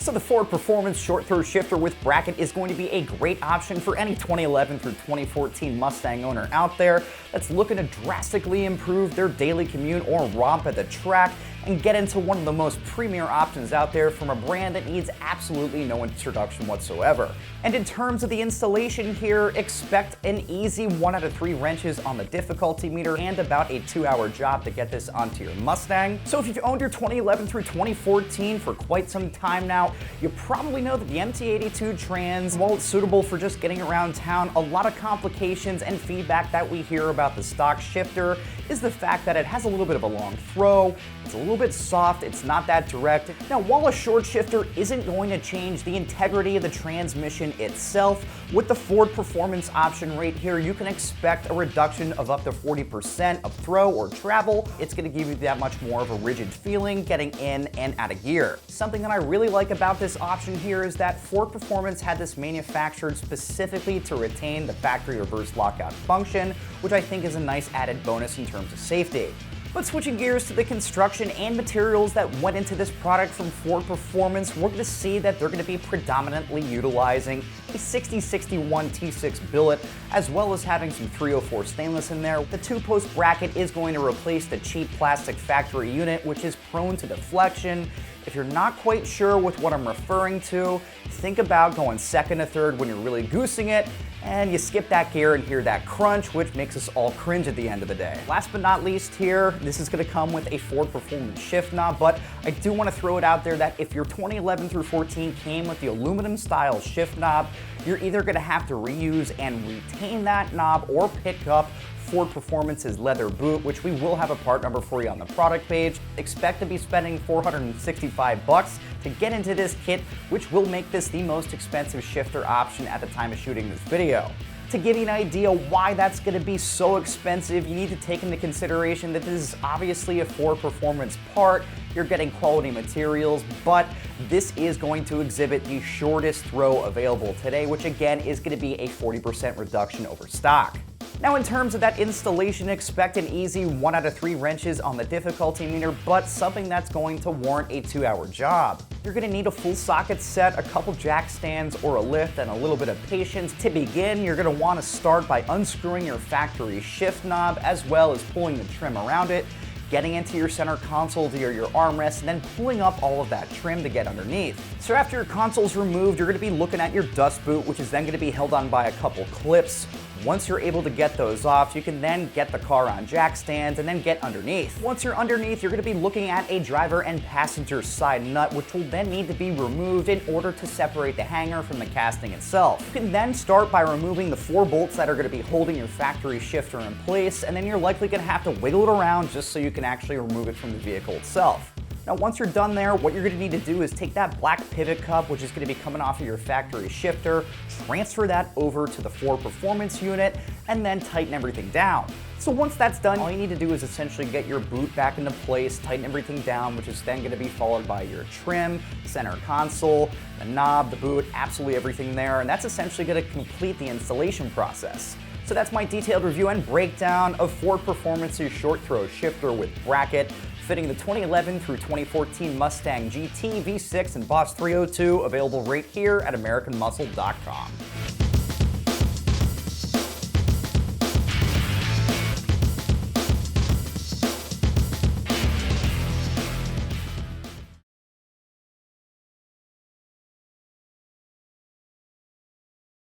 So the Ford Performance short throw shifter with bracket is going to be a great option for any 2011 through 2014 Mustang owner out there that's looking to drastically improve their daily commute or romp at the track and get into one of the most premier options out there from a brand that needs absolutely no introduction whatsoever. And in terms of the installation here, expect an easy 1 out of 3 wrenches on the difficulty meter and about a 2-hour job to get this onto your Mustang. So if you've owned your 2011 through 2014 for quite some time now, you probably know that the MT82 Trans, while it's suitable for just getting around town, a lot of complications and feedback that we hear about the stock shifter is the fact that it has a little bit of a long throw, it's a little bit soft, it's not that direct. Now, while a short shifter isn't going to change the integrity of the transmission itself, with the Ford Performance option right here, you can expect a reduction of up to 40% of throw or travel. It's going to give you that much more of a rigid feeling getting in and out of gear. Something that I really like about this option here is that Ford Performance had this manufactured specifically to retain the factory reverse lockout function, which I think is a nice added bonus in terms of safety. But switching gears to the construction and materials that went into this product from Ford Performance, we're going to see that they're going to be predominantly utilizing a 6061 T6 billet, as well as having some 304 stainless in there. The 2-post bracket is going to replace the cheap plastic factory unit, which is prone to deflection. If you're not quite sure with what I'm referring to, think about going second to third when you're really goosing it, and you skip that gear and hear that crunch, which makes us all cringe at the end of the day. Last but not least here, this is going to come with a Ford Performance shift knob, but I do want to throw it out there that if your 2011 through 14 came with the aluminum style shift knob, you're either going to have to reuse and retain that knob or pick up Ford Performance's leather boot, which we will have a part number for you on the product page. Expect to be spending $465 to get into this kit, which will make this the most expensive shifter option at the time of shooting this video. To give you an idea why that's going to be so expensive, you need to take into consideration that this is obviously a Ford Performance part. You're getting quality materials, but this is going to exhibit the shortest throw available today, which again is going to be a 40% reduction over stock. Now, in terms of that installation, expect an easy 1 out of 3 wrenches on the difficulty meter, but something that's going to warrant a 2-hour job. You're going to need a full socket set, a couple jack stands or a lift, and a little bit of patience. To begin, you're going to want to start by unscrewing your factory shift knob, as well as pulling the trim around it, getting into your center console via your armrest, and then pulling up all of that trim to get underneath. So after your console's removed, you're going to be looking at your dust boot, which is then going to be held on by a couple clips. Once you're able to get those off, you can then get the car on jack stands and then get underneath. Once you're underneath, you're going to be looking at a driver and passenger side nut, which will then need to be removed in order to separate the hanger from the casting itself. You can then start by removing the 4 bolts that are going to be holding your factory shifter in place, and then you're likely going to have to wiggle it around just so you can actually remove it from the vehicle itself. Now, once you're done there, what you're going to need to do is take that black pivot cup, which is going to be coming off of your factory shifter, transfer that over to the Ford Performance unit, and then tighten everything down. So once that's done, all you need to do is essentially get your boot back into place, tighten everything down, which is then going to be followed by your trim, center console, the knob, the boot, absolutely everything there, and that's essentially going to complete the installation process. So that's my detailed review and breakdown of Ford Performance's short throw shifter with bracket, fitting the 2011 through 2014 Mustang GT, V6, and Boss 302, available right here at AmericanMuscle.com.